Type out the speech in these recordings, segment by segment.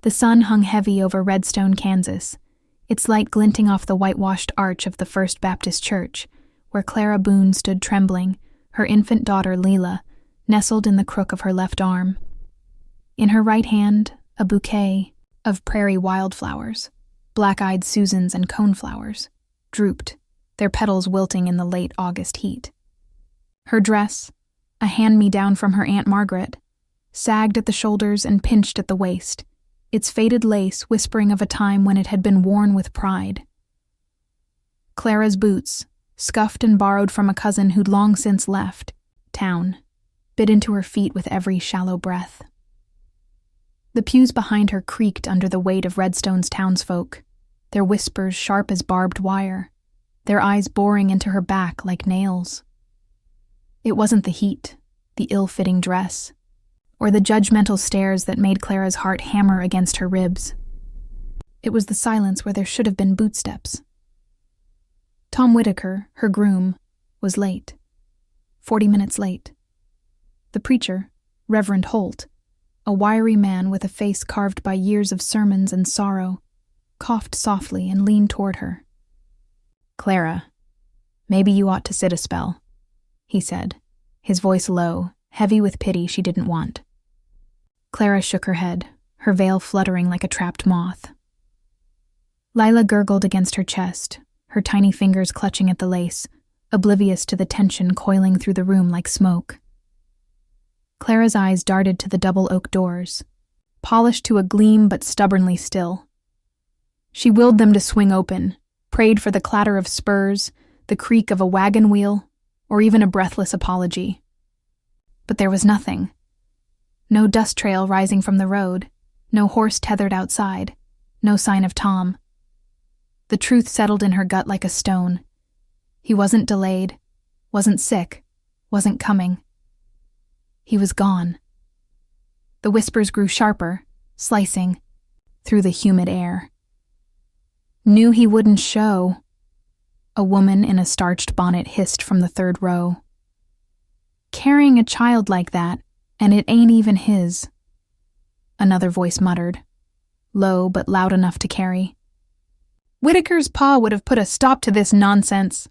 The sun hung heavy over Redstone, Kansas, its light glinting off the whitewashed arch of the First Baptist Church, where Clara Boone stood trembling, her infant daughter Leela, nestled in the crook of her left arm. In her right hand, a bouquet of prairie wildflowers, black-eyed Susans and coneflowers, drooped, their petals wilting in the late August heat. Her dress, a hand-me-down from her Aunt Margaret, sagged at the shoulders and pinched at the waist, its faded lace whispering of a time when it had been worn with pride. Clara's boots, scuffed and borrowed from a cousin who'd long since left town, bit into her feet with every shallow breath. The pews behind her creaked under the weight of Redstone's townsfolk, their whispers sharp as barbed wire, their eyes boring into her back like nails. It wasn't the heat, the ill-fitting dress, or the judgmental stares that made Clara's heart hammer against her ribs. It was the silence where there should have been bootsteps. Tom Whitaker, her groom, was late. 40 minutes late. The preacher, Reverend Holt, a wiry man with a face carved by years of sermons and sorrow, coughed softly and leaned toward her. "Clara, maybe you ought to sit a spell," he said, his voice low, heavy with pity she didn't want. Clara shook her head, her veil fluttering like a trapped moth. Lila gurgled against her chest, her tiny fingers clutching at the lace, oblivious to the tension coiling through the room like smoke. Clara's eyes darted to the double oak doors, polished to a gleam but stubbornly still. She willed them to swing open, prayed for the clatter of spurs, the creak of a wagon wheel, or even a breathless apology. But there was nothing. No dust trail rising from the road, no horse tethered outside, no sign of Tom. The truth settled in her gut like a stone. He wasn't delayed, wasn't sick, wasn't coming. He was gone. The whispers grew sharper, slicing, through the humid air. "Knew he wouldn't show," a woman in a starched bonnet hissed from the third row. "Carrying a child like that, and it ain't even his," another voice muttered, low but loud enough to carry. "Whitaker's pa would have put a stop to this nonsense,"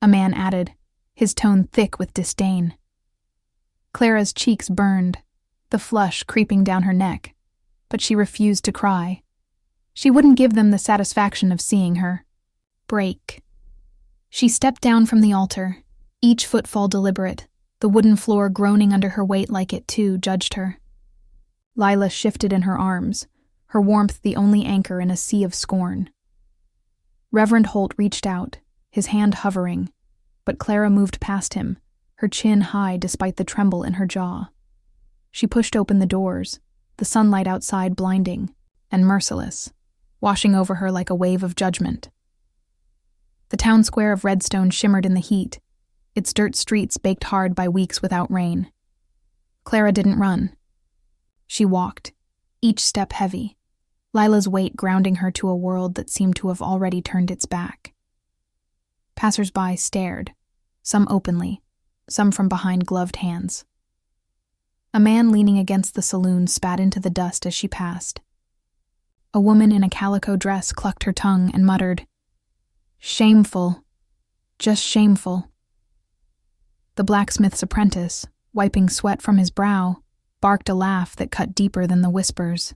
a man added, his tone thick with disdain. Clara's cheeks burned, the flush creeping down her neck, but she refused to cry. She wouldn't give them the satisfaction of seeing her break. She stepped down from the altar, each footfall deliberate, the wooden floor groaning under her weight like it, too, judged her. Lila shifted in her arms, her warmth the only anchor in a sea of scorn. Reverend Holt reached out, his hand hovering, but Clara moved past him, her chin high despite the tremble in her jaw. She pushed open the doors, the sunlight outside blinding and merciless, washing over her like a wave of judgment. The town square of Redstone shimmered in the heat, its dirt streets baked hard by weeks without rain. Clara didn't run. She walked, each step heavy, Lila's weight grounding her to a world that seemed to have already turned its back. Passers-by stared, some openly, some from behind gloved hands. A man leaning against the saloon spat into the dust as she passed. A woman in a calico dress clucked her tongue and muttered, "Shameful, just shameful." The blacksmith's apprentice, wiping sweat from his brow, barked a laugh that cut deeper than the whispers.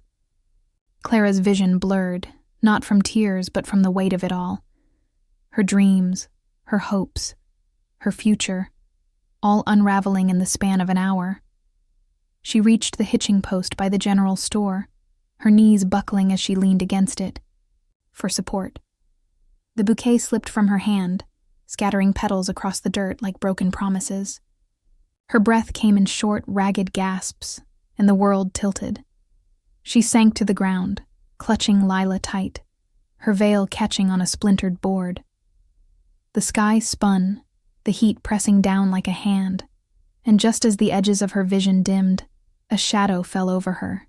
Clara's vision blurred, not from tears but from the weight of it all. Her dreams, her hopes, her future, all unraveling in the span of an hour. She reached the hitching post by the general store, her knees buckling as she leaned against it, for support. The bouquet slipped from her hand, scattering petals across the dirt like broken promises. Her breath came in short, ragged gasps, and the world tilted. She sank to the ground, clutching Lila tight, her veil catching on a splintered board. The sky spun, the heat pressing down like a hand, and just as the edges of her vision dimmed, a shadow fell over her.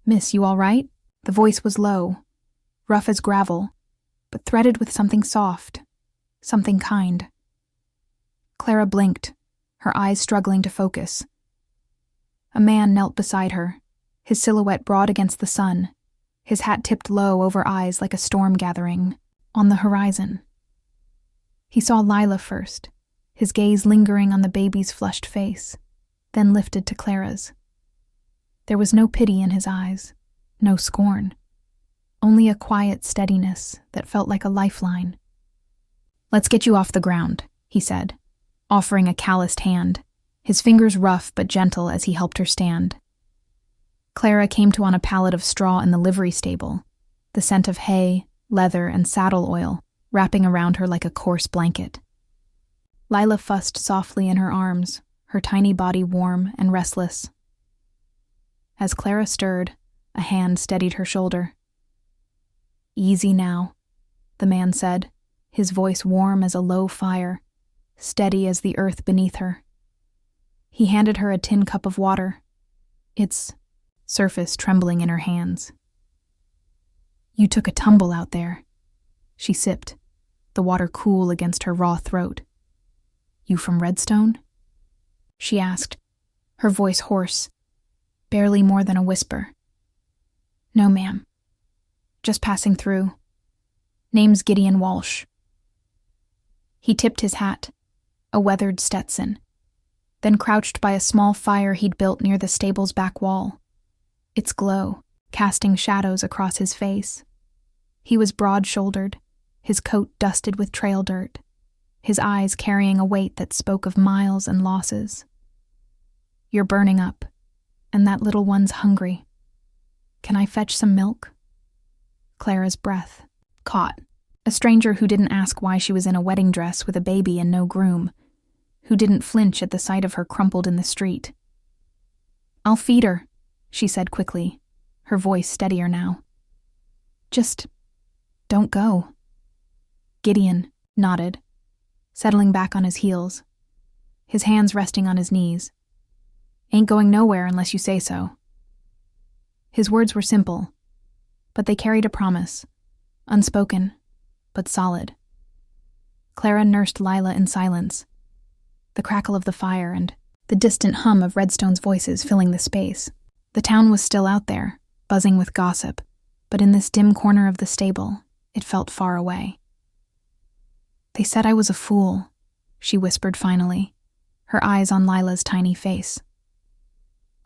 "Miss, you all right?" The voice was low, rough as gravel, but threaded with something soft, something kind. Clara blinked, her eyes struggling to focus. A man knelt beside her, his silhouette broad against the sun, his hat tipped low over eyes like a storm gathering on the horizon. He saw Lila first, his gaze lingering on the baby's flushed face, then lifted to Clara's. There was no pity in his eyes, no scorn, only a quiet steadiness that felt like a lifeline. "Let's get you off the ground," he said, offering a calloused hand, his fingers rough but gentle as he helped her stand. Clara came to on a pallet of straw in the livery stable, the scent of hay, leather, and saddle oil wrapping around her like a coarse blanket. Lila fussed softly in her arms, her tiny body warm and restless. As Clara stirred, a hand steadied her shoulder. "Easy now," the man said, his voice warm as a low fire, steady as the earth beneath her. He handed her a tin cup of water, its surface trembling in her hands. "You took a tumble out there," she sipped, the water cool against her raw throat. "You from Redstone?" she asked, her voice hoarse, barely more than a whisper. "No, ma'am. Just passing through. Name's Gideon Walsh." He tipped his hat, a weathered Stetson, then crouched by a small fire he'd built near the stable's back wall, its glow casting shadows across his face. He was broad-shouldered, his coat dusted with trail dirt, his eyes carrying a weight that spoke of miles and losses. "You're burning up, and that little one's hungry. Can I fetch some milk?" Clara's breath caught. A stranger who didn't ask why she was in a wedding dress with a baby and no groom, who didn't flinch at the sight of her crumpled in the street. "I'll feed her," she said quickly, her voice steadier now. "Just don't go." Gideon nodded, settling back on his heels, his hands resting on his knees. "Ain't going nowhere unless you say so." His words were simple, but they carried a promise, unspoken, but solid. Clara nursed Lila in silence, the crackle of the fire and the distant hum of Redstone's voices filling the space. The town was still out there, buzzing with gossip, but in this dim corner of the stable, it felt far away. "They said I was a fool," she whispered finally, her eyes on Lila's tiny face.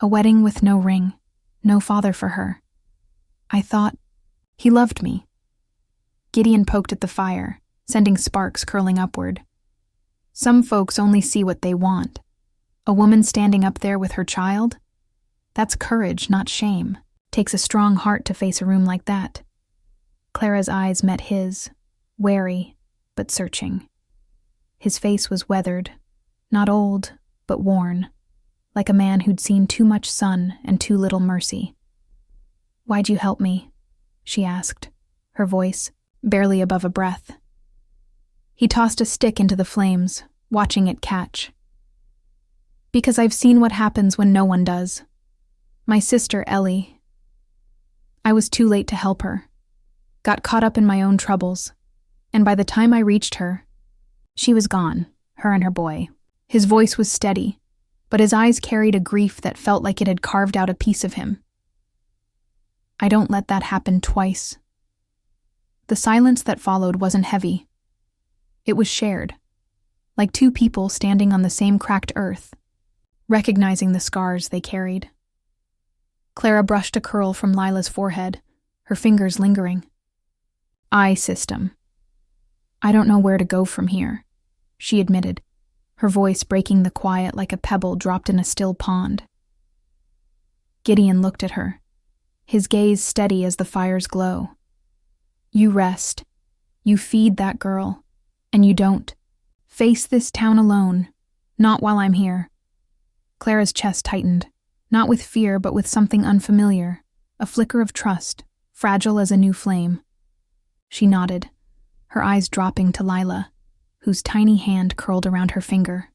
"A wedding with no ring, no father for her. I thought he loved me." Gideon poked at the fire, sending sparks curling upward. "Some folks only see what they want. A woman standing up there with her child? That's courage, not shame. Takes a strong heart to face a room like that." Clara's eyes met his, wary, but searching. His face was weathered, not old, but worn, like a man who'd seen too much sun and too little mercy. "Why'd you help me?" she asked, her voice barely above a breath. He tossed a stick into the flames, watching it catch. "Because I've seen what happens when no one does. My sister, Ellie. I was too late to help her. Got caught up in my own troubles, and by the time I reached her, she was gone, her and her boy." His voice was steady, but his eyes carried a grief that felt like it had carved out a piece of him. "I don't let that happen twice." The silence that followed wasn't heavy. It was shared, like two people standing on the same cracked earth, recognizing the scars they carried. Clara brushed a curl from Lila's forehead, her fingers lingering. "Eye system. I don't know where to go from here," she admitted, her voice breaking the quiet like a pebble dropped in a still pond. Gideon looked at her, his gaze steady as the fire's glow. "You rest. You feed that girl. And you don't face this town alone, not while I'm here." Clara's chest tightened, not with fear but with something unfamiliar, a flicker of trust, fragile as a new flame. She nodded, her eyes dropping to Lila, whose tiny hand curled around her finger.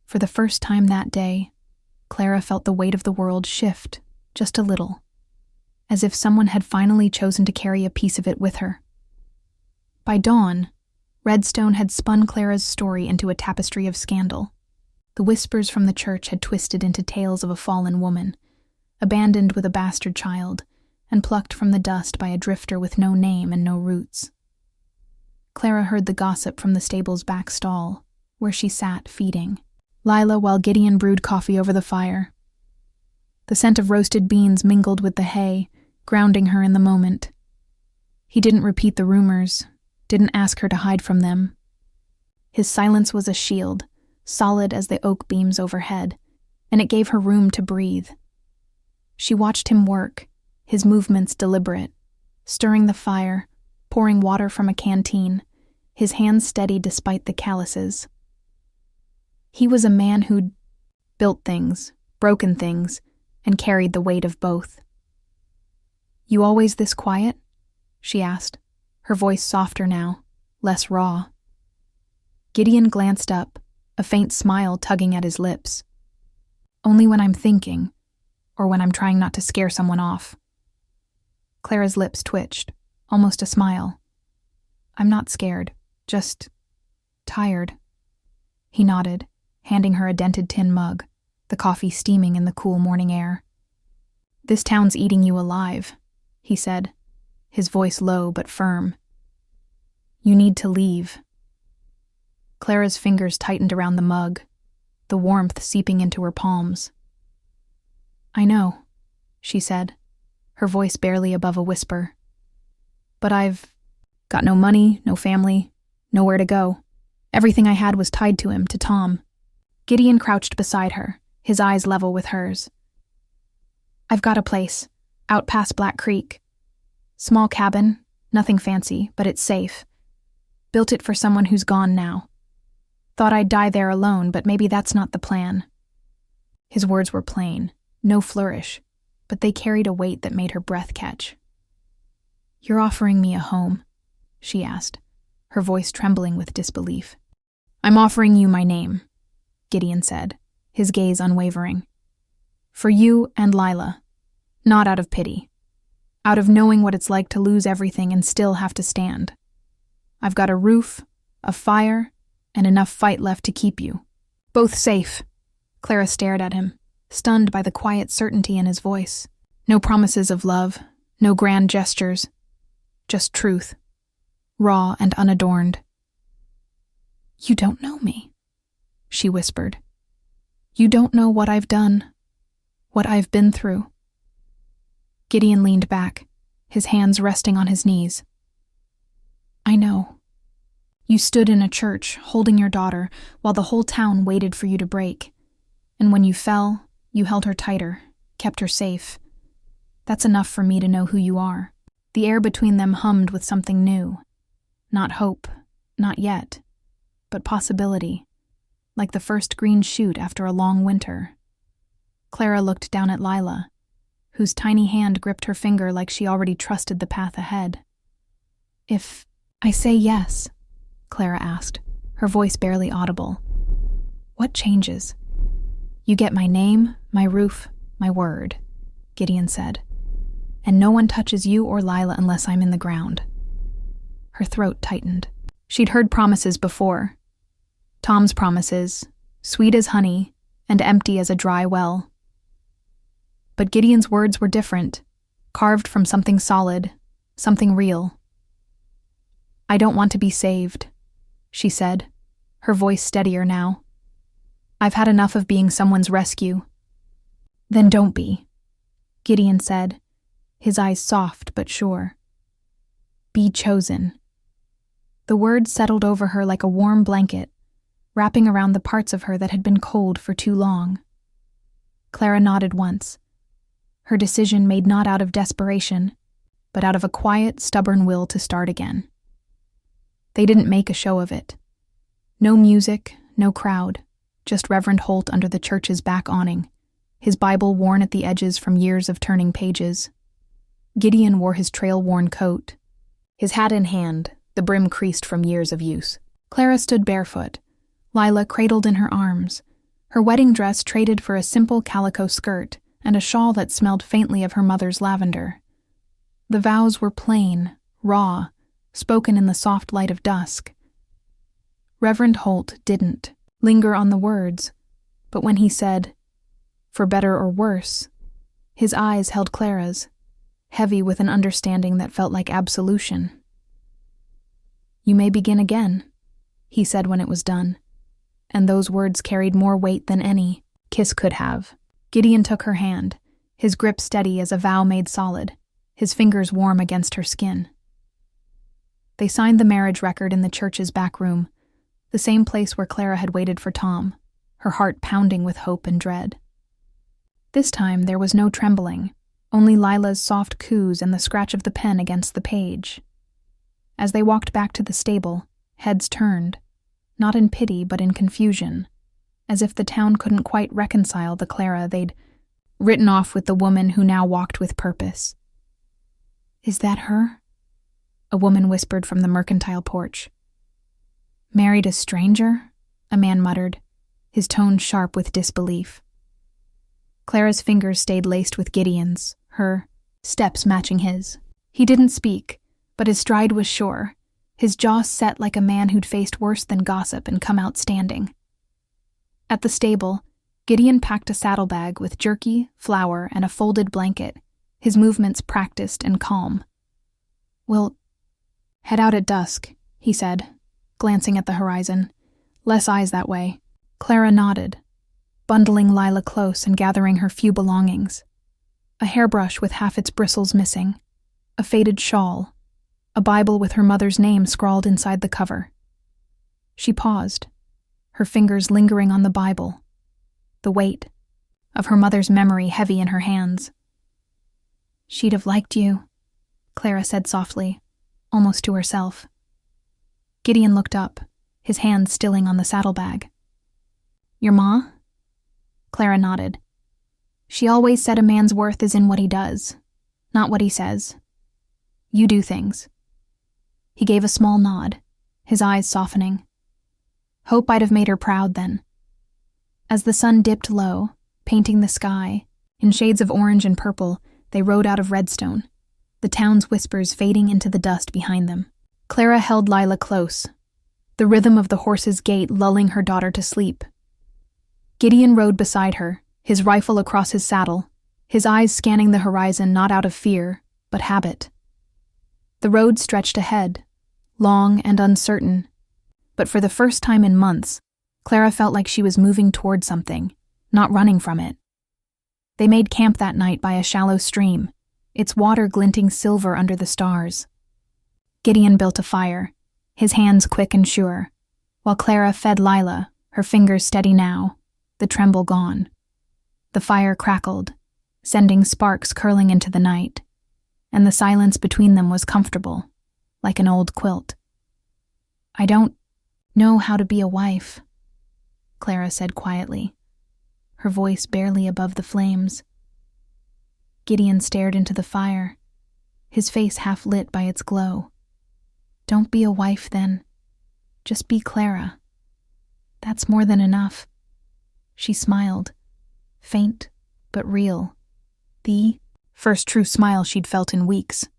For the first time that day, Clara felt the weight of the world shift just a little, as if someone had finally chosen to carry a piece of it with her. By dawn, Redstone had spun Clara's story into a tapestry of scandal. The whispers from the church had twisted into tales of a fallen woman, abandoned with a bastard child, and plucked from the dust by a drifter with no name and no roots. Clara heard the gossip from the stable's back stall, where she sat feeding Lila while Gideon brewed coffee over the fire. The scent of roasted beans mingled with the hay, grounding her in the moment. He didn't repeat the rumors, didn't ask her to hide from them. His silence was a shield, solid as the oak beams overhead, and it gave her room to breathe. She watched him work, his movements deliberate, stirring the fire, pouring water from a canteen, his hands steady despite the calluses. He was a man who'd built things, broken things, and carried the weight of both. "You always this quiet?" she asked, her voice softer now, less raw. Gideon glanced up, a faint smile tugging at his lips. "Only when I'm thinking, or when I'm trying not to scare someone off." Clara's lips twitched, almost a smile. "I'm not scared, just tired." He nodded, handing her a dented tin mug, the coffee steaming in the cool morning air. "This town's eating you alive," he said, his voice low but firm. "You need to leave." Clara's fingers tightened around the mug, the warmth seeping into her palms. "I know," she said, her voice barely above a whisper. "But I've got no money, no family, nowhere to go. Everything I had was tied to him, to Tom." Gideon crouched beside her, his eyes level with hers. "I've got a place, out past Black Creek. Small cabin, nothing fancy, but it's safe. Built it for someone who's gone now. Thought I'd die there alone, but maybe that's not the plan." His words were plain, no flourish, but they carried a weight that made her breath catch. "You're offering me a home?" she asked, her voice trembling with disbelief. "I'm offering you my name," Gideon said, his gaze unwavering. "For you and Lila, not out of pity. Out of knowing what it's like to lose everything and still have to stand. I've got a roof, a fire, and enough fight left to keep you both safe." Clara stared at him, stunned by the quiet certainty in his voice. No promises of love, no grand gestures, just truth, raw and unadorned. "You don't know me," she whispered. "You don't know what I've done, what I've been through." Gideon leaned back, his hands resting on his knees. "I know. You stood in a church, holding your daughter, while the whole town waited for you to break. And when you fell, you held her tighter, kept her safe. That's enough for me to know who you are." The air between them hummed with something new. Not hope, not yet, but possibility, like the first green shoot after a long winter. Clara looked down at Lila, whose tiny hand gripped her finger like she already trusted the path ahead. "If I say yes," Clara asked, her voice barely audible, "what changes?" "You get my name, my roof, my word," Gideon said. "And no one touches you or Lila unless I'm in the ground." Her throat tightened. She'd heard promises before. Tom's promises, sweet as honey and empty as a dry well. But Gideon's words were different, carved from something solid, something real. "I don't want to be saved," she said, her voice steadier now. "I've had enough of being someone's rescue." "Then don't be," Gideon said, his eyes soft but sure. "Be chosen." The words settled over her like a warm blanket, wrapping around the parts of her that had been cold for too long. Clara nodded once, her decision made not out of desperation, but out of a quiet, stubborn will to start again. They didn't make a show of it. No music, no crowd, just Reverend Holt under the church's back awning, his Bible worn at the edges from years of turning pages. Gideon wore his trail-worn coat, his hat in hand, the brim creased from years of use. Clara stood barefoot, Lila cradled in her arms, her wedding dress traded for a simple calico skirt and a shawl that smelled faintly of her mother's lavender. The vows were plain, raw, spoken in the soft light of dusk. Reverend Holt didn't linger on the words, but when he said, "for better or worse," His eyes held Clara's, heavy with an understanding that felt like absolution. "You may begin again," he said when it was done, and those words carried more weight than any kiss could have. Gideon took her hand, his grip steady as a vow made solid, his fingers warm against her skin. They signed the marriage record in the church's back room, the same place where Clara had waited for Tom, her heart pounding with hope and dread. This time there was no trembling, only Lila's soft coos and the scratch of the pen against the page. As they walked back to the stable, heads turned, not in pity but in confusion, as if the town couldn't quite reconcile the Clara they'd written off with the woman who now walked with purpose. "Is that her?" a woman whispered from the mercantile porch. "Married a stranger?" a man muttered, his tone sharp with disbelief. Clara's fingers stayed laced with Gideon's, her steps matching his. He didn't speak, but his stride was sure, his jaw set like a man who'd faced worse than gossip and come out standing. At the stable, Gideon packed a saddlebag with jerky, flour, and a folded blanket, his movements practiced and calm. "We'll head out at dusk," he said, glancing at the horizon. "Less eyes that way." Clara nodded, bundling Lila close and gathering her few belongings. A hairbrush with half its bristles missing, a faded shawl, a Bible with her mother's name scrawled inside the cover. She paused, her fingers lingering on the Bible, the weight of her mother's memory heavy in her hands. "She'd have liked you," Clara said softly, almost to herself. Gideon looked up, his hand stilling on the saddlebag. "Your ma?" Clara nodded. "She always said a man's worth is in what he does, not what he says. You do things." He gave a small nod, his eyes softening. "Hope I'd have made her proud then." As the sun dipped low, painting the sky, in shades of orange and purple, they rode out of Redstone, the town's whispers fading into the dust behind them. Clara held Lila close, the rhythm of the horse's gait lulling her daughter to sleep. Gideon rode beside her, his rifle across his saddle, his eyes scanning the horizon not out of fear, but habit. The road stretched ahead, long and uncertain, but for the first time in months, Clara felt like she was moving toward something, not running from it. They made camp that night by a shallow stream, its water glinting silver under the stars. Gideon built a fire, his hands quick and sure, while Clara fed Lila, her fingers steady now, the tremble gone. The fire crackled, sending sparks curling into the night, and the silence between them was comfortable, like an old quilt. "I don't know how to be a wife," Clara said quietly, her voice barely above the flames. Gideon stared into the fire, his face half lit by its glow. "Don't be a wife, then. Just be Clara. That's more than enough." She smiled, faint but real, the first true smile she'd felt in weeks.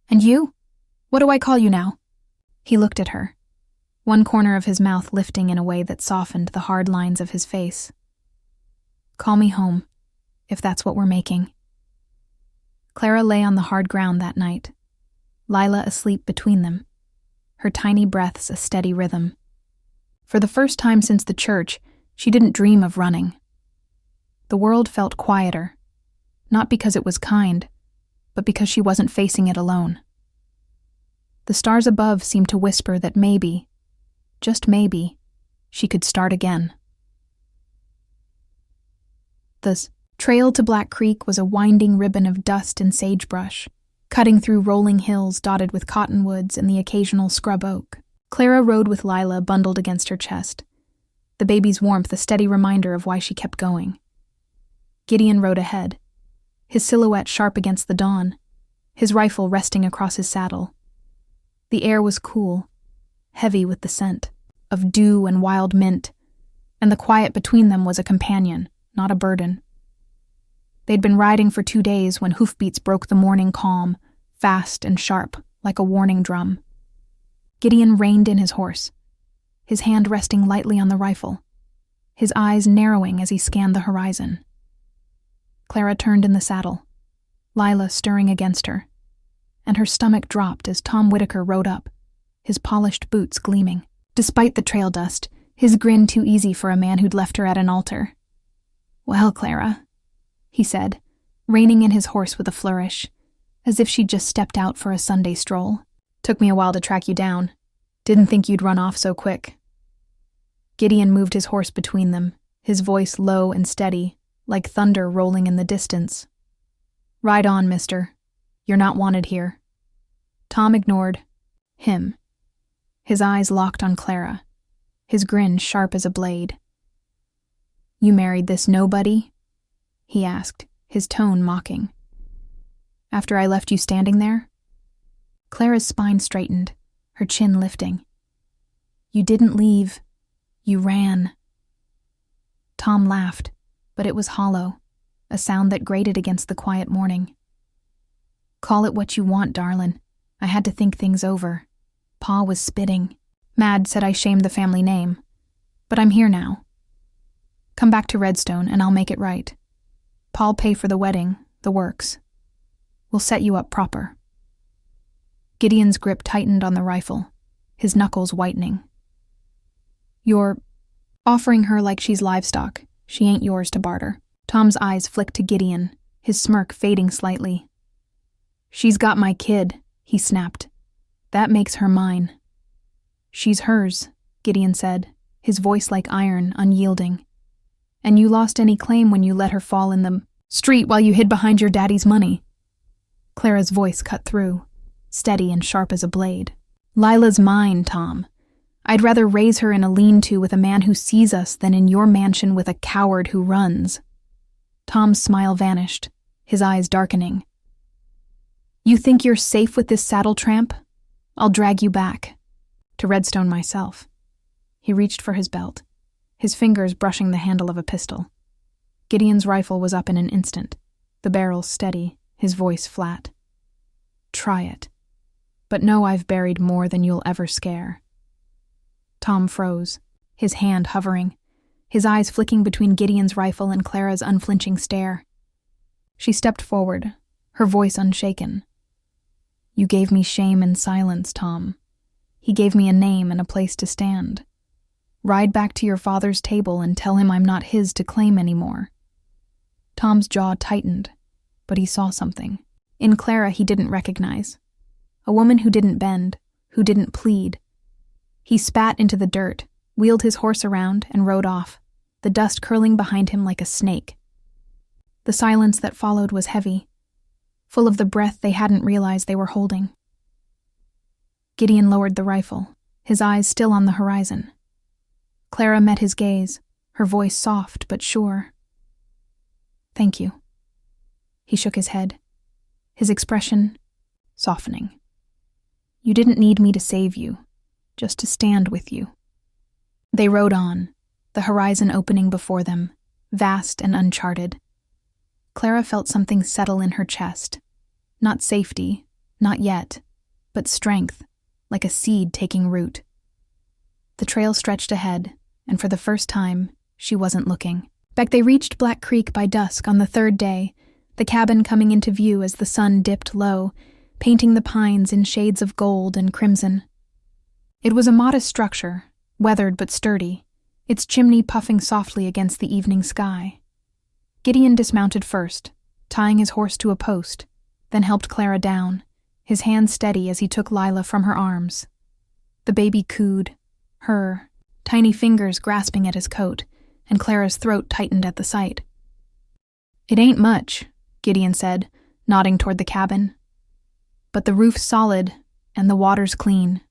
"And you? What do I call you now?" He looked at her, one corner of his mouth lifting in a way that softened the hard lines of his face. "Call me home, if that's what we're making." Clara lay on the hard ground that night, Lila asleep between them, her tiny breaths a steady rhythm. For the first time since the church, she didn't dream of running. The world felt quieter, not because it was kind, but because she wasn't facing it alone. The stars above seemed to whisper that maybe, just maybe, she could start again. The trail to Black Creek was a winding ribbon of dust and sagebrush, cutting through rolling hills dotted with cottonwoods and the occasional scrub oak. Clara rode with Lila bundled against her chest, the baby's warmth a steady reminder of why she kept going. Gideon rode ahead, his silhouette sharp against the dawn, his rifle resting across his saddle. The air was cool, heavy with the scent of dew and wild mint, and the quiet between them was a companion, not a burden. They'd been riding for 2 days when hoofbeats broke the morning calm, fast and sharp, like a warning drum. Gideon reined in his horse, his hand resting lightly on the rifle, his eyes narrowing as he scanned the horizon. Clara turned in the saddle, Lila stirring against her, and her stomach dropped as Tom Whitaker rode up, his polished boots gleaming. Despite the trail dust, his grin too easy for a man who'd left her at an altar. "Well, Clara," he said, reining in his horse with a flourish, as if she'd just stepped out for a Sunday stroll. "Took me a while to track you down. Didn't think you'd run off so quick." Gideon moved his horse between them, his voice low and steady, like thunder rolling in the distance. "Ride on, mister. You're not wanted here." Tom ignored him. His eyes locked on Clara, his grin sharp as a blade. "You married this nobody?" he asked, his tone mocking. "After I left you standing there?" Clara's spine straightened, her chin lifting. "You didn't leave. You ran." Tom laughed, but it was hollow, a sound that grated against the quiet morning. "Call it what you want, darlin'. I had to think things over. Pa was spitting. Mad said I shamed the family name. But I'm here now. Come back to Redstone and I'll make it right. Pa'll pay for the wedding, the works. We'll set you up proper." Gideon's grip tightened on the rifle, his knuckles whitening. "You're offering her like she's livestock. She ain't yours to barter." Tom's eyes flicked to Gideon, his smirk fading slightly. "She's got my kid," he snapped. "That makes her mine." "She's hers," Gideon said, his voice like iron, unyielding. "And you lost any claim when you let her fall in the street while you hid behind your daddy's money." Clara's voice cut through, steady and sharp as a blade. "Lila's mine, Tom. I'd rather raise her in a lean-to with a man who sees us than in your mansion with a coward who runs." Tom's smile vanished, his eyes darkening. "You think you're safe with this saddle tramp? I'll drag you back. To Redstone myself." He reached for his belt, his fingers brushing the handle of a pistol. Gideon's rifle was up in an instant, the barrel steady, his voice flat. "Try it. But know I've buried more than you'll ever scare." Tom froze, his hand hovering, his eyes flicking between Gideon's rifle and Clara's unflinching stare. She stepped forward, her voice unshaken. "You gave me shame and silence, Tom. He gave me a name and a place to stand. Ride back to your father's table and tell him I'm not his to claim anymore." Tom's jaw tightened, but he saw something. In Clara he didn't recognize. A woman who didn't bend, who didn't plead. He spat into the dirt, wheeled his horse around, and rode off, the dust curling behind him like a snake. The silence that followed was heavy, full of the breath they hadn't realized they were holding. Gideon lowered the rifle, his eyes still on the horizon. Clara met his gaze, her voice soft but sure. "Thank you." He shook his head, his expression softening. "You didn't need me to save you, just to stand with you." They rode on, the horizon opening before them, vast and uncharted. Clara felt something settle in her chest. Not safety, not yet, but strength, like a seed taking root. The trail stretched ahead, and for the first time, she wasn't looking. They reached Black Creek by dusk on the third day, the cabin coming into view as the sun dipped low, painting the pines in shades of gold and crimson. It was a modest structure, weathered but sturdy, its chimney puffing softly against the evening sky. Gideon dismounted first, tying his horse to a post, then helped Clara down, his hand steady as he took Lila from her arms. The baby cooed, her tiny fingers grasping at his coat, and Clara's throat tightened at the sight. "It ain't much," Gideon said, nodding toward the cabin. "But the roof's solid, and the water's clean."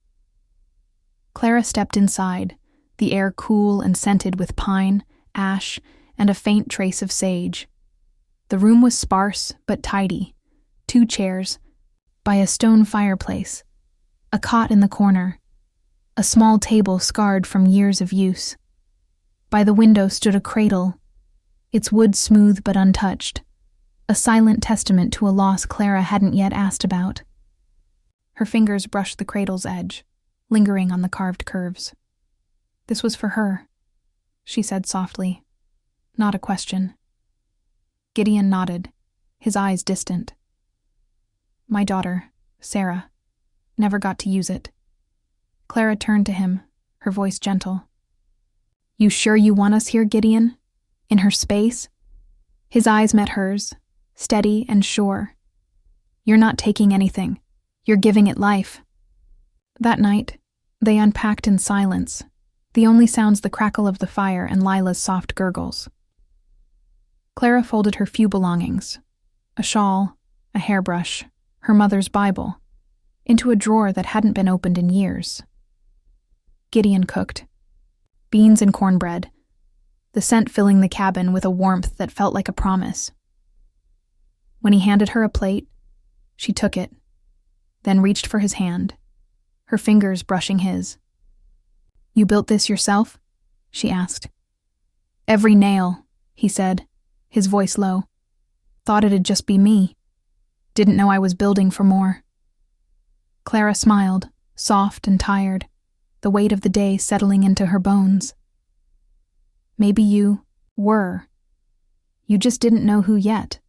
Clara stepped inside, the air cool and scented with pine, ash, and a faint trace of sage. The room was sparse but tidy. 2 chairs, by a stone fireplace, a cot in the corner, a small table scarred from years of use. By the window stood a cradle, its wood smooth but untouched, a silent testament to a loss Clara hadn't yet asked about. Her fingers brushed the cradle's edge, lingering on the carved curves. "This was for her," she said softly, not a question. Gideon nodded, his eyes distant. My daughter, Sarah, never got to use it. Clara turned to him, her voice gentle. You sure you want us here, Gideon? In her space? His eyes met hers, steady and sure. You're not taking anything. You're giving it life. That night, they unpacked in silence, the only sounds the crackle of the fire and Lila's soft gurgles. Clara folded her few belongings, a shawl, a hairbrush, her mother's Bible, into a drawer that hadn't been opened in years. Gideon cooked. Beans and cornbread, the scent filling the cabin with a warmth that felt like a promise. When he handed her a plate, she took it, then reached for his hand, her fingers brushing his. You built this yourself? She asked. Every nail, he said, his voice low. Thought it'd just be me. Didn't know I was building for more. Clara smiled, soft and tired, the weight of the day settling into her bones. Maybe you were. You just didn't know who yet.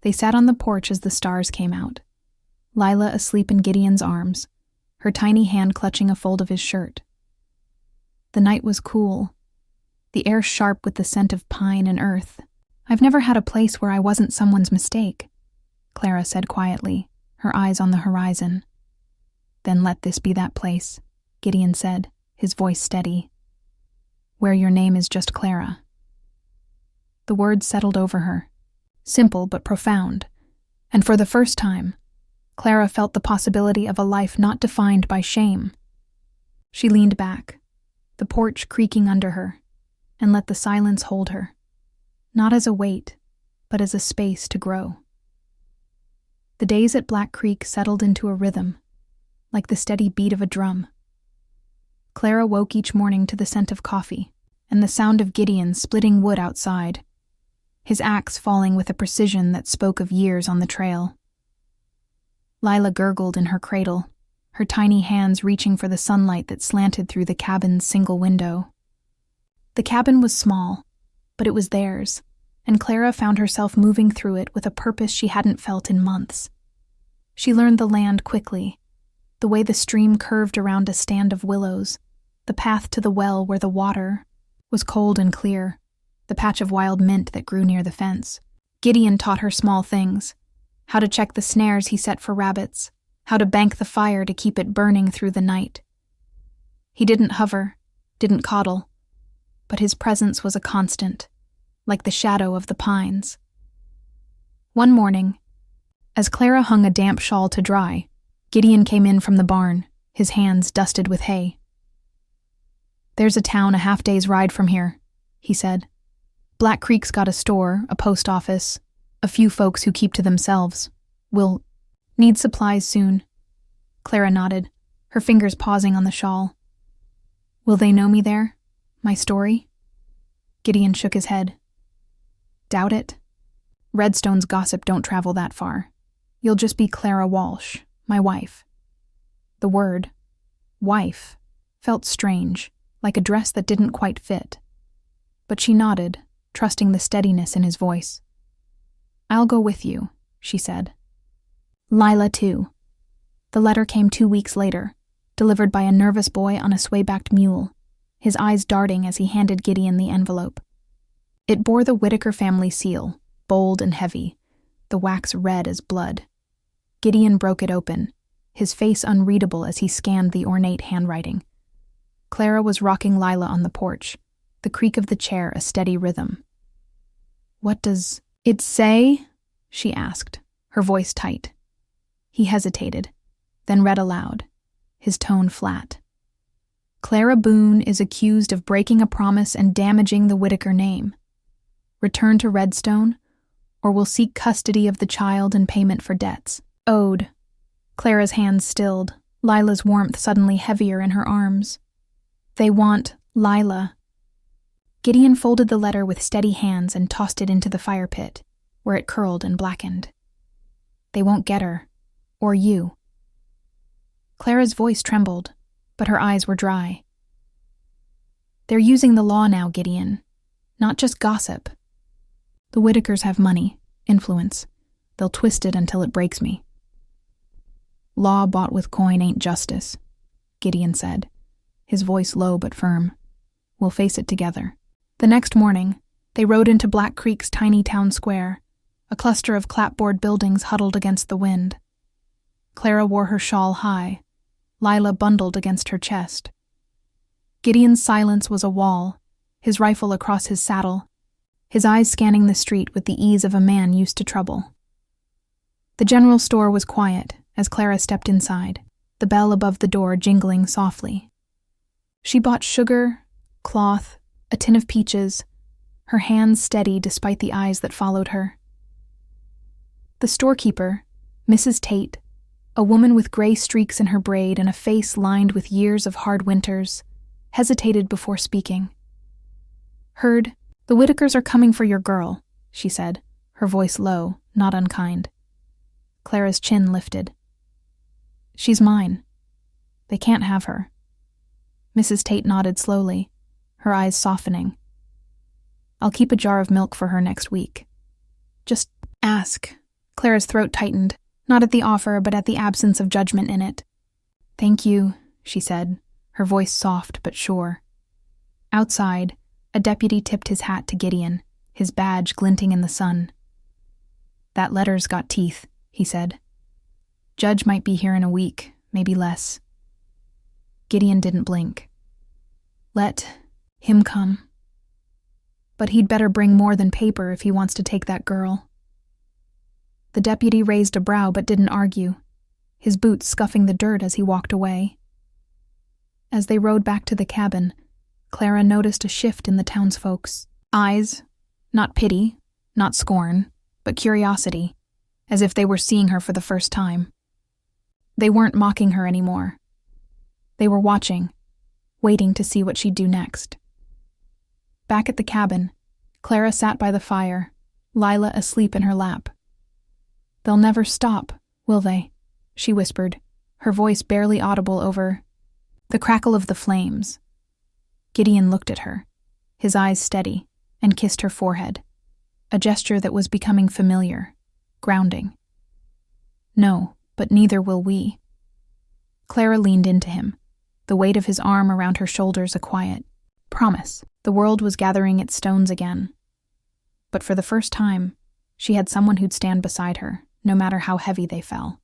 They sat on the porch as the stars came out, Lila asleep in Gideon's arms, her tiny hand clutching a fold of his shirt. The night was cool, the air sharp with the scent of pine and earth. I've never had a place where I wasn't someone's mistake, Clara said quietly, her eyes on the horizon. Then let this be that place, Gideon said, his voice steady. Where your name is just Clara. The words settled over her, simple but profound, and for the first time, Clara felt the possibility of a life not defined by shame. She leaned back, the porch creaking under her, and let the silence hold her, not as a weight, but as a space to grow. The days at Black Creek settled into a rhythm, like the steady beat of a drum. Clara woke each morning to the scent of coffee and the sound of Gideon splitting wood outside, his axe falling with a precision that spoke of years on the trail. Lila gurgled in her cradle, her tiny hands reaching for the sunlight that slanted through the cabin's single window. The cabin was small, but it was theirs, and Clara found herself moving through it with a purpose she hadn't felt in months. She learned the land quickly, the way the stream curved around a stand of willows, the path to the well where the water was cold and clear, the patch of wild mint that grew near the fence. Gideon taught her small things, how to check the snares he set for rabbits, how to bank the fire to keep it burning through the night. He didn't hover, didn't coddle, but his presence was a constant, like the shadow of the pines. One morning, as Clara hung a damp shawl to dry, Gideon came in from the barn, his hands dusted with hay. There's a town a half-day's ride from here, he said. Black Creek's got a store, a post office, a few folks who keep to themselves. We'll need supplies soon. Clara nodded, her fingers pausing on the shawl. Will they know me there? My story? Gideon shook his head. Doubt it. Redstone's gossip don't travel that far. You'll just be Clara Walsh, my wife. The word, wife, felt strange, like a dress that didn't quite fit. But she nodded, trusting the steadiness in his voice. I'll go with you, she said. Lila, too. The letter came 2 weeks later, delivered by a nervous boy on a sway-backed mule, his eyes darting as he handed Gideon the envelope. It bore the Whitaker family seal, bold and heavy, the wax red as blood. Gideon broke it open, his face unreadable as he scanned the ornate handwriting. Clara was rocking Lila on the porch, the creak of the chair a steady rhythm. What does it say? She asked, her voice tight. He hesitated, then read aloud, his tone flat. Clara Boone is accused of breaking a promise and damaging the Whitaker name. Return to Redstone, or will seek custody of the child and payment for debts. Owed. Clara's hands stilled, Lila's warmth suddenly heavier in her arms. They want Lila. Gideon folded the letter with steady hands and tossed it into the fire pit, where it curled and blackened. They won't get her. Or you. Clara's voice trembled, but her eyes were dry. They're using the law now, Gideon. Not just gossip. The Whitakers have money, influence. They'll twist it until it breaks me. Law bought with coin ain't justice, Gideon said, his voice low but firm. We'll face it together. The next morning, they rode into Black Creek's tiny town square, a cluster of clapboard buildings huddled against the wind. Clara wore her shawl high, Lila bundled against her chest. Gideon's silence was a wall, his rifle across his saddle, his eyes scanning the street with the ease of a man used to trouble. The general store was quiet as Clara stepped inside, the bell above the door jingling softly. She bought sugar, cloth, a tin of peaches, her hands steady despite the eyes that followed her. The storekeeper, Mrs. Tate, a woman with gray streaks in her braid and a face lined with years of hard winters, hesitated before speaking. "Heard, the Whitakers are coming for your girl," she said, her voice low, not unkind. Clara's chin lifted. "She's mine. They can't have her." Mrs. Tate nodded slowly, her eyes softening. "I'll keep a jar of milk for her next week. Just ask." Clara's throat tightened, not at the offer but at the absence of judgment in it. "Thank you," she said, her voice soft but sure. Outside, a deputy tipped his hat to Gideon, his badge glinting in the sun. "That letter's got teeth," he said. "Judge might be here in a week, maybe less." Gideon didn't blink. "Let him come. But he'd better bring more than paper if he wants to take that girl." The deputy raised a brow but didn't argue, his boots scuffing the dirt as he walked away. As they rode back to the cabin, Clara noticed a shift in the townsfolk's eyes, not pity, not scorn, but curiosity, as if they were seeing her for the first time. They weren't mocking her anymore. They were watching, waiting to see what she'd do next. Back at the cabin, Clara sat by the fire, Lila asleep in her lap. "They'll never stop, will they?" she whispered, her voice barely audible over the crackle of the flames. Gideon looked at her, his eyes steady, and kissed her forehead, a gesture that was becoming familiar, grounding. "No, but neither will we." Clara leaned into him, the weight of his arm around her shoulders a quiet promise. The world was gathering its stones again. But for the first time, she had someone who'd stand beside her, no matter how heavy they fell.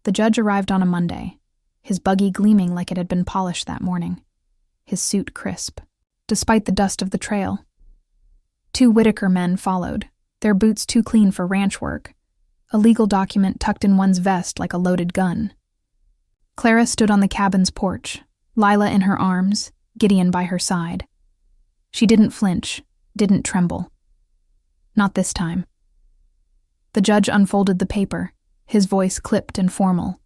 The judge arrived on a Monday, his buggy gleaming like it had been polished that morning, his suit crisp, despite the dust of the trail. 2 Whitaker men followed, their boots too clean for ranch work, a legal document tucked in one's vest like a loaded gun. Clara stood on the cabin's porch, Lila in her arms, Gideon by her side. She didn't flinch, didn't tremble. Not this time. The judge unfolded the paper, his voice clipped and formal.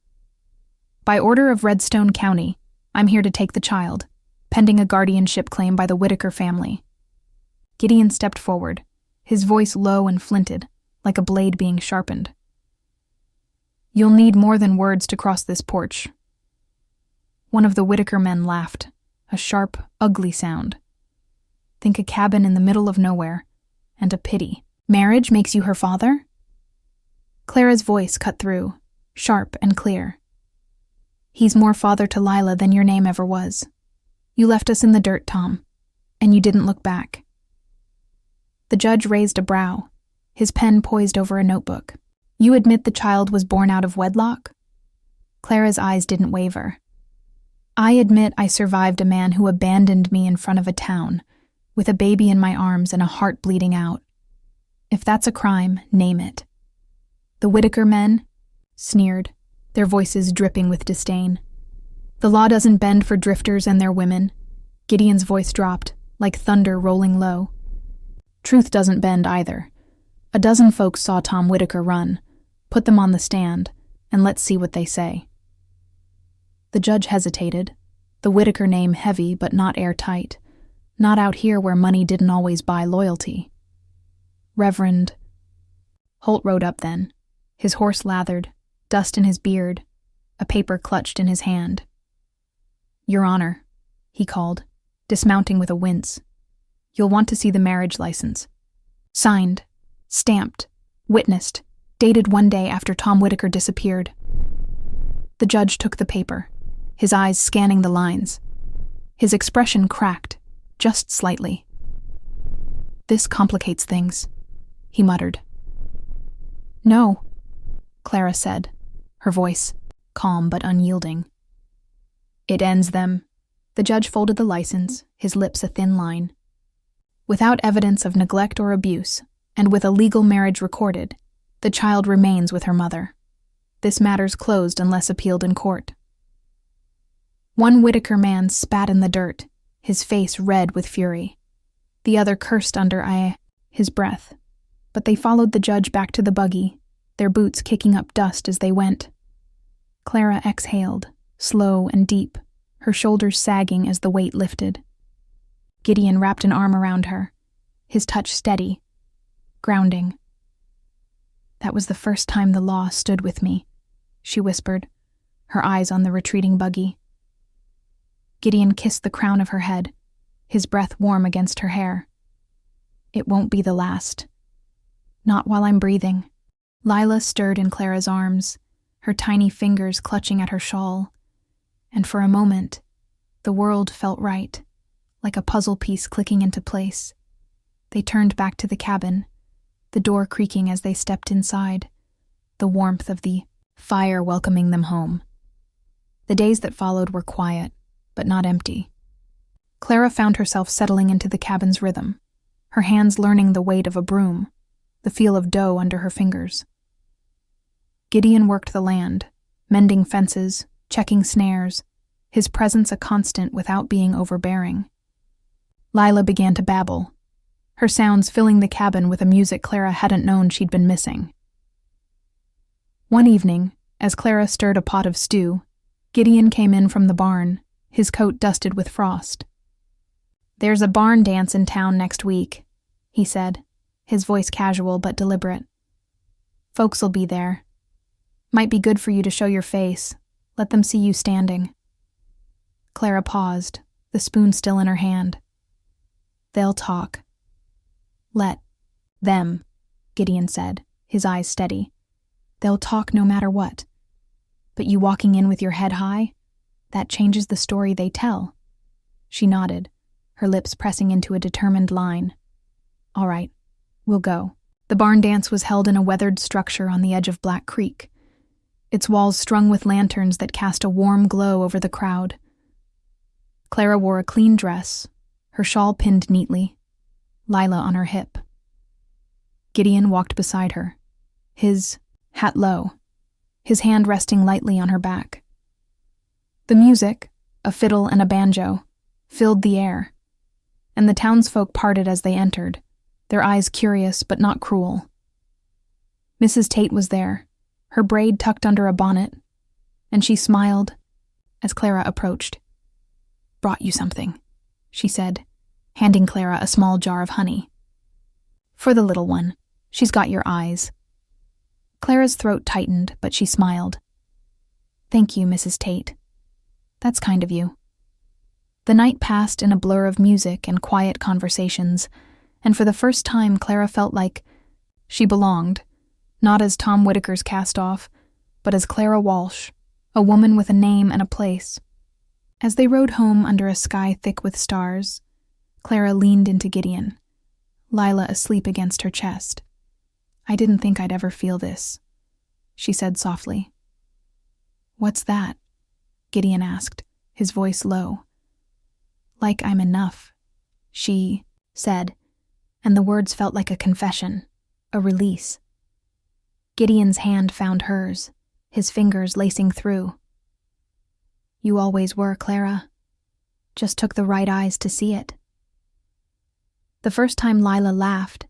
"By order of Redstone County, I'm here to take the child, pending a guardianship claim by the Whitaker family." Gideon stepped forward, his voice low and flinted, like a blade being sharpened. "You'll need more than words to cross this porch." One of the Whitaker men laughed, a sharp, ugly sound. Think a cabin in the middle of nowhere, and a pity. "Marriage makes you her father?" Clara's voice cut through, sharp and clear. "He's more father to Lila than your name ever was. You left us in the dirt, Tom, and you didn't look back." The judge raised a brow, his pen poised over a notebook. "You admit the child was born out of wedlock?" Clara's eyes didn't waver. "I admit I survived a man who abandoned me in front of a town, with a baby in my arms and a heart bleeding out. If that's a crime, name it." The Whitaker men sneered, their voices dripping with disdain. "The law doesn't bend for drifters and their women." Gideon's voice dropped, like thunder rolling low. "Truth doesn't bend either. A dozen folks saw Tom Whitaker run. Put them on the stand, and let's see what they say." The judge hesitated, the Whitaker name heavy but not airtight, not out here where money didn't always buy loyalty. "Reverend..." Holt rode up then, his horse lathered, dust in his beard, a paper clutched in his hand. "Your Honor," he called, dismounting with a wince. "You'll want to see the marriage license." Signed, stamped, witnessed, dated one day after Tom Whitaker disappeared. The judge took the paper, his eyes scanning the lines. His expression cracked, just slightly. "This complicates things," he muttered. "No," Clara said, her voice calm but unyielding. "It ends them." The judge folded the license, his lips a thin line. "Without evidence of neglect or abuse, and with a legal marriage recorded, the child remains with her mother. This matter's closed unless appealed in court." One Whitaker man spat in the dirt, his face red with fury. The other cursed under his breath, but they followed the judge back to the buggy, their boots kicking up dust as they went. Clara exhaled, slow and deep, her shoulders sagging as the weight lifted. Gideon wrapped an arm around her, his touch steady, grounding. "That was the first time the law stood with me," she whispered, her eyes on the retreating buggy. Gideon kissed the crown of her head, his breath warm against her hair. "It won't be the last. Not while I'm breathing." Lila stirred in Clara's arms, her tiny fingers clutching at her shawl, and for a moment, the world felt right, like a puzzle piece clicking into place. They turned back to the cabin, the door creaking as they stepped inside, the warmth of the fire welcoming them home. The days that followed were quiet, but not empty. Clara found herself settling into the cabin's rhythm, her hands learning the weight of a broom, the feel of dough under her fingers. Gideon worked the land, mending fences, checking snares, his presence a constant without being overbearing. Lila began to babble, her sounds filling the cabin with a music Clara hadn't known she'd been missing. One evening, as Clara stirred a pot of stew, Gideon came in from the barn, his coat dusted with frost. "There's a barn dance in town next week," he said, his voice casual but deliberate. "Folks'll be there. Might be good for you to show your face. Let them see you standing." Clara paused, the spoon still in her hand. "They'll talk." "Let them," Gideon said, his eyes steady. "They'll talk no matter what. But you walking in with your head high, that changes the story they tell." She nodded, her lips pressing into a determined line. "All right, we'll go." The barn dance was held in a weathered structure on the edge of Black Creek, its walls strung with lanterns that cast a warm glow over the crowd. Clara wore a clean dress, her shawl pinned neatly, Lila on her hip. Gideon walked beside her, his hat low, his hand resting lightly on her back. The music, a fiddle and a banjo, filled the air, and the townsfolk parted as they entered, their eyes curious but not cruel. Mrs. Tate was there, her braid tucked under a bonnet, and she smiled as Clara approached. "Brought you something," she said, handing Clara a small jar of honey. "For the little one. She's got your eyes." Clara's throat tightened, but she smiled. "Thank you, Mrs. Tate. That's kind of you." The night passed in a blur of music and quiet conversations, and for the first time Clara felt like she belonged, not as Tom Whitaker's cast-off, but as Clara Walsh, a woman with a name and a place. As they rode home under a sky thick with stars, Clara leaned into Gideon, Lila asleep against her chest. "I didn't think I'd ever feel this," she said softly. "What's that?" Gideon asked, his voice low. "Like I'm enough," she said, and the words felt like a confession, a release. Gideon's hand found hers, his fingers lacing through. "You always were, Clara. Just took the right eyes to see it." The first time Lila laughed,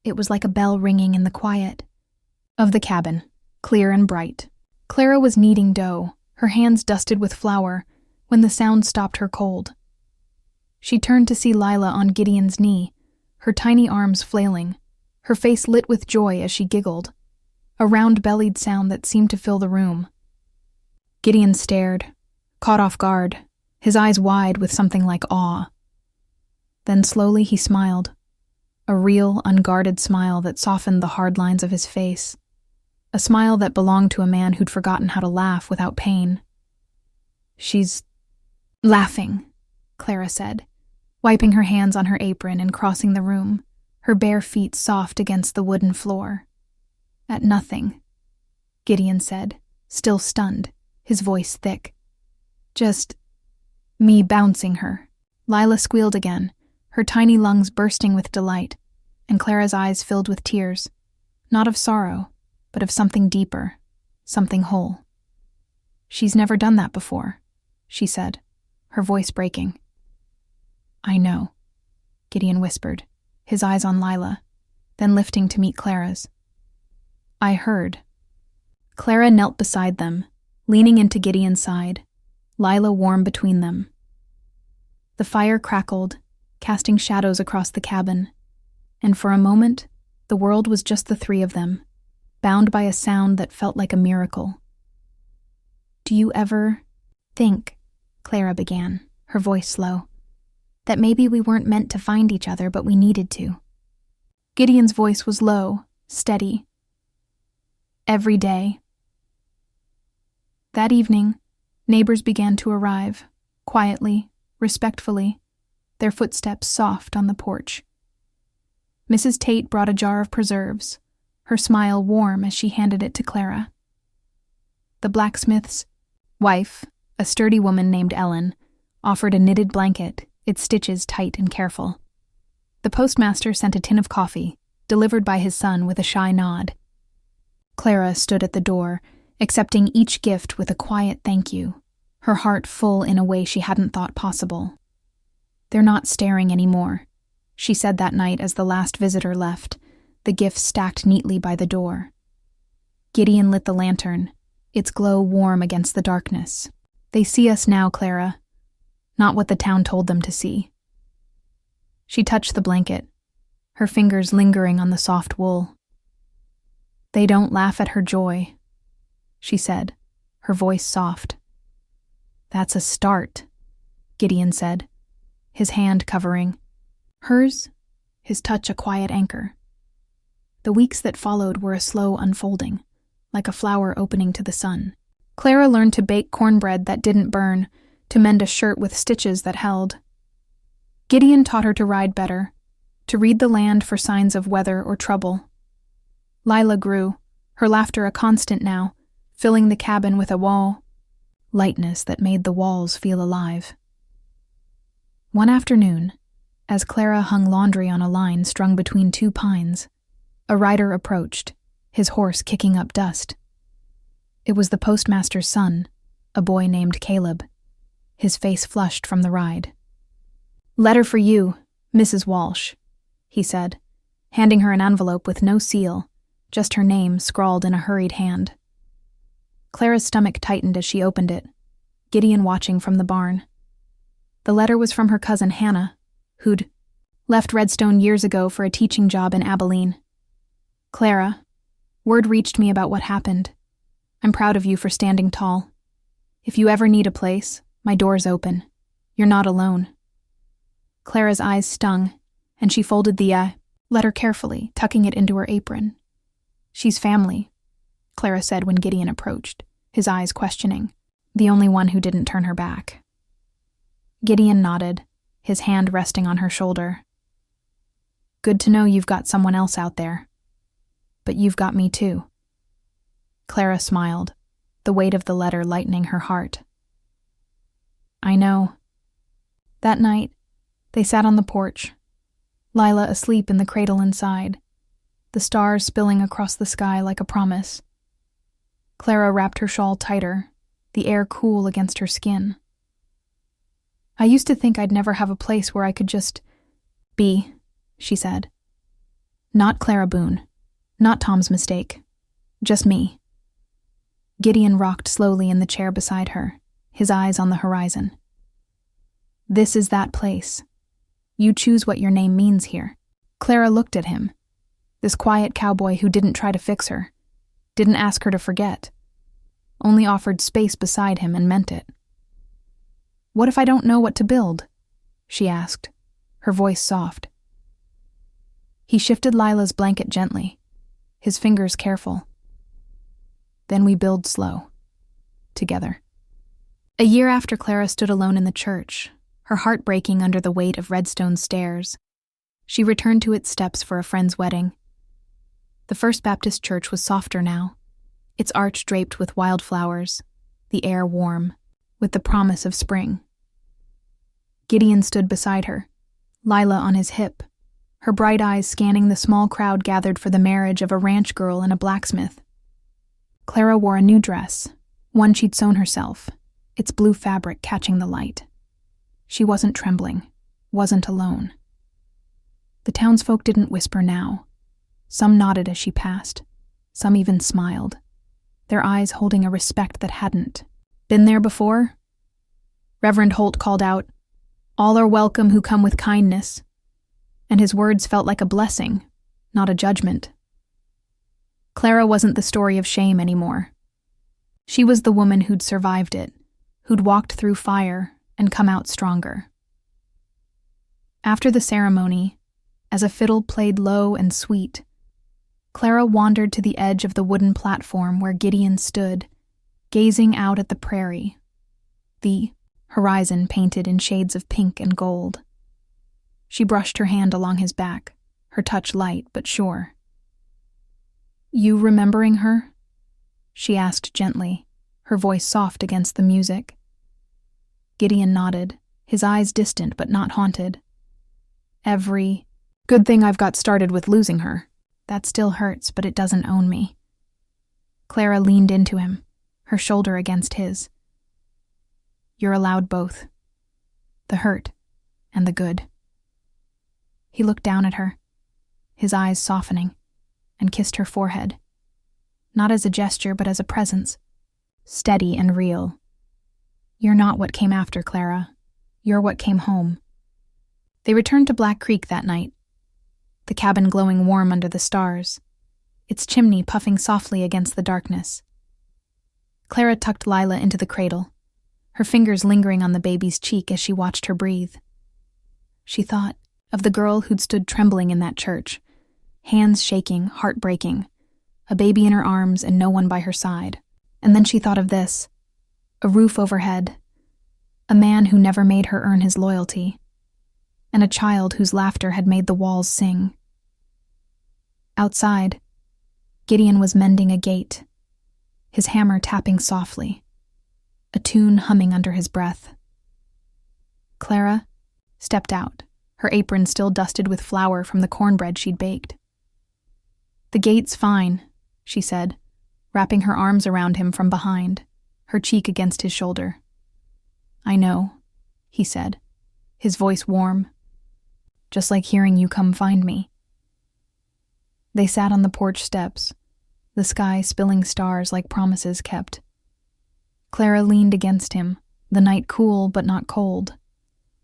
it was like a bell ringing in the quiet of the cabin, clear and bright. Clara was kneading dough, her hands dusted with flour, when the sound stopped her cold. She turned to see Lila on Gideon's knee, her tiny arms flailing, her face lit with joy as she giggled, a round-bellied sound that seemed to fill the room. Gideon stared, caught off guard, his eyes wide with something like awe. Then slowly he smiled, a real, unguarded smile that softened the hard lines of his face, a smile that belonged to a man who'd forgotten how to laugh without pain. "She's laughing," Clara said, wiping her hands on her apron and crossing the room, her bare feet soft against the wooden floor. "At nothing," Gideon said, still stunned, his voice thick. "Just me bouncing her." Lila squealed again, her tiny lungs bursting with delight, and Clara's eyes filled with tears, not of sorrow, but of something deeper, something whole. "She's never done that before," she said, her voice breaking. "I know," Gideon whispered, his eyes on Lila, then lifting to meet Clara's. "I heard." Clara knelt beside them, leaning into Gideon's side, Lila warm between them. The fire crackled, casting shadows across the cabin, and for a moment, the world was just the three of them, bound by a sound that felt like a miracle. "Do you ever think," Clara began, her voice slow, "that maybe we weren't meant to find each other, but we needed to?" Gideon's voice was low, steady. "Every day." That evening, neighbors began to arrive, quietly, respectfully, their footsteps soft on the porch. Mrs. Tate brought a jar of preserves, her smile warm as she handed it to Clara. The blacksmith's wife, a sturdy woman named Ellen, offered a knitted blanket, its stitches tight and careful. The postmaster sent a tin of coffee, delivered by his son with a shy nod. Clara stood at the door, accepting each gift with a quiet thank you, her heart full in a way she hadn't thought possible. "They're not staring anymore," she said that night as the last visitor left, the gifts stacked neatly by the door. Gideon lit the lantern, its glow warm against the darkness. "They see us now, Clara. Not what the town told them to see." She touched the blanket, her fingers lingering on the soft wool. "They don't laugh at her joy," she said, her voice soft. "That's a start," Gideon said, his hand covering hers, his touch a quiet anchor. The weeks that followed were a slow unfolding, like a flower opening to the sun. Clara learned to bake cornbread that didn't burn, to mend a shirt with stitches that held. Gideon taught her to ride better, to read the land for signs of weather or trouble. Lila grew, her laughter a constant now, filling the cabin with a lightness that made the walls feel alive. One afternoon, as Clara hung laundry on a line strung between two pines, a rider approached, his horse kicking up dust. It was the postmaster's son, a boy named Caleb, his face flushed from the ride. "Letter for you, Mrs. Walsh," he said, handing her an envelope with no seal, just her name scrawled in a hurried hand. Clara's stomach tightened as she opened it, Gideon watching from the barn. The letter was from her cousin Hannah, who'd left Redstone years ago for a teaching job in Abilene. "Clara, word reached me about what happened. I'm proud of you for standing tall. If you ever need a place, my door's open. You're not alone." Clara's eyes stung, and she folded the letter carefully, tucking it into her apron. "She's family," Clara said when Gideon approached, his eyes questioning, the only one who didn't turn her back. Gideon nodded, his hand resting on her shoulder. "Good to know you've got someone else out there. But you've got me too." Clara smiled, the weight of the letter lightening her heart. "I know." That night, they sat on the porch, Lila asleep in the cradle inside, the stars spilling across the sky like a promise. Clara wrapped her shawl tighter, the air cool against her skin. "I used to think I'd never have a place where I could just be," she said. "Not Clara Boone, not Tom's mistake, just me." Gideon rocked slowly in the chair beside her, his eyes on the horizon. "This is that place. You choose what your name means here." Clara looked at him, this quiet cowboy who didn't try to fix her, didn't ask her to forget, only offered space beside him and meant it. "What if I don't know what to build?" she asked, her voice soft. He shifted Lila's blanket gently, his fingers careful. Then we build slow, together. A year after Clara stood alone in the church, her heart breaking under the weight of Redstone stairs, she returned to its steps for a friend's wedding. The First Baptist Church was softer now, its arch draped with wildflowers, the air warm, with the promise of spring. Gideon stood beside her, Lila on his hip, her bright eyes scanning the small crowd gathered for the marriage of a ranch girl and a blacksmith. Clara wore a new dress, one she'd sewn herself, its blue fabric catching the light. She wasn't trembling, wasn't alone. The townsfolk didn't whisper now. Some nodded as she passed, some even smiled, their eyes holding a respect that hadn't. Been there before? Reverend Holt called out, "All are welcome who come with kindness," and his words felt like a blessing, not a judgment. Clara wasn't the story of shame anymore. She was the woman who'd survived it, who'd walked through fire and come out stronger. After the ceremony, as a fiddle played low and sweet, Clara wandered to the edge of the wooden platform where Gideon stood, gazing out at the prairie, the horizon painted in shades of pink and gold. She brushed her hand along his back, her touch light but sure. "You remembering her?" she asked gently, her voice soft against the music. Gideon nodded, his eyes distant but not haunted. Good thing I've got started with losing her. That still hurts, but it doesn't own me." Clara leaned into him, her shoulder against his. "You're allowed both. The hurt and the good." He looked down at her, his eyes softening, and kissed her forehead. Not as a gesture, but as a presence. Steady and real. "You're not what came after, Clara. You're what came home." They returned to Black Creek that night, the cabin glowing warm under the stars, its chimney puffing softly against the darkness. Clara tucked Lila into the cradle, her fingers lingering on the baby's cheek as she watched her breathe. She thought of the girl who'd stood trembling in that church, hands shaking, heart breaking, a baby in her arms and no one by her side. And then she thought of this, a roof overhead, a man who never made her earn his loyalty, and a child whose laughter had made the walls sing. Outside, Gideon was mending a gate, his hammer tapping softly, a tune humming under his breath. Clara stepped out, her apron still dusted with flour from the cornbread she'd baked. "The gate's fine," she said, wrapping her arms around him from behind, her cheek against his shoulder. "I know," he said, his voice warm, "just like hearing you come find me." They sat on the porch steps, the sky spilling stars like promises kept. Clara leaned against him, the night cool but not cold,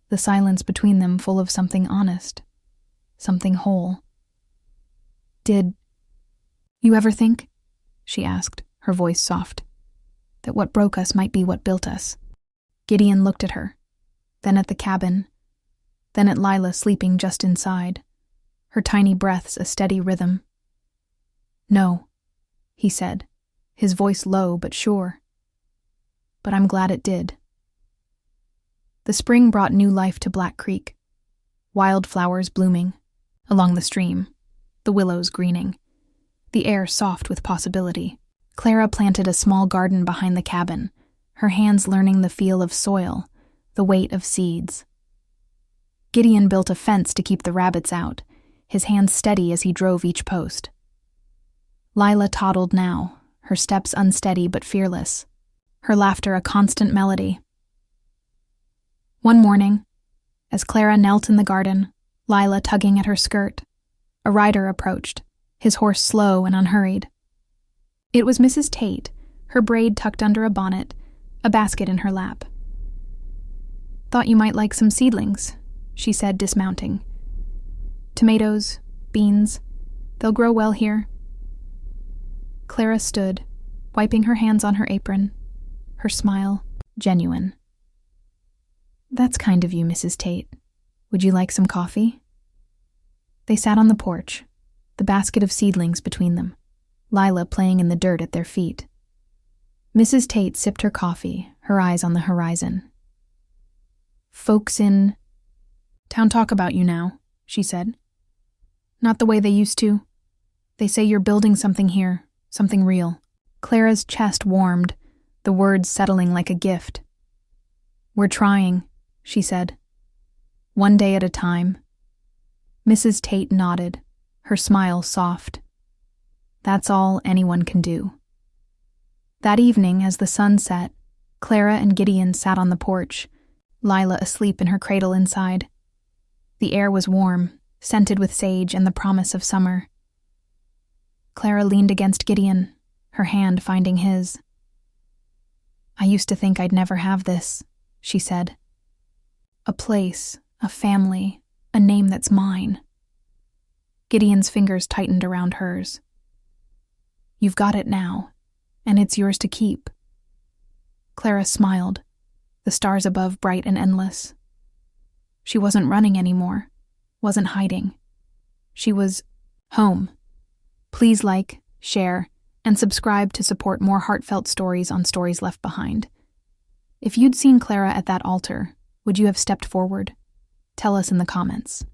the silence between them full of something honest, something whole. "Did you ever think," she asked, her voice soft, "that what broke us might be what built us?" Gideon looked at her, then at the cabin, then at Lila sleeping just inside, her tiny breaths a steady rhythm. "No," he said, his voice low but sure. "But I'm glad it did." The spring brought new life to Black Creek, wildflowers blooming along the stream, the willows greening, the air soft with possibility. Clara planted a small garden behind the cabin, her hands learning the feel of soil, the weight of seeds. Gideon built a fence to keep the rabbits out, his hands steady as he drove each post. Lila toddled now, her steps unsteady but fearless, her laughter a constant melody. One morning, as Clara knelt in the garden, Lila tugging at her skirt, a rider approached, his horse slow and unhurried. It was Mrs. Tate, her braid tucked under a bonnet, a basket in her lap. "Thought you might like some seedlings," she said, dismounting. "Tomatoes, beans, they'll grow well here." Clara stood, wiping her hands on her apron, her smile genuine. "That's kind of you, Mrs. Tate. Would you like some coffee?" They sat on the porch, the basket of seedlings between them, Lila playing in the dirt at their feet. Mrs. Tate sipped her coffee, her eyes on the horizon. "Folks in town talk about you now," she said. "Not the way they used to. They say you're building something here, something real." Clara's chest warmed, the words settling like a gift. "We're trying," she said. "One day at a time." Mrs. Tate nodded, her smile soft. "That's all anyone can do." That evening, as the sun set, Clara and Gideon sat on the porch, Lila asleep in her cradle inside. The air was warm, scented with sage and the promise of summer. Clara leaned against Gideon, her hand finding his. "I used to think I'd never have this," she said. "A place, a family, a name that's mine." Gideon's fingers tightened around hers. "You've got it now, and it's yours to keep." Clara smiled, the stars above bright and endless. She wasn't running anymore, wasn't hiding. She was home. Please like, share, and subscribe to support more heartfelt stories on Stories Left Behind. If you'd seen Clara at that altar, would you have stepped forward? Tell us in the comments.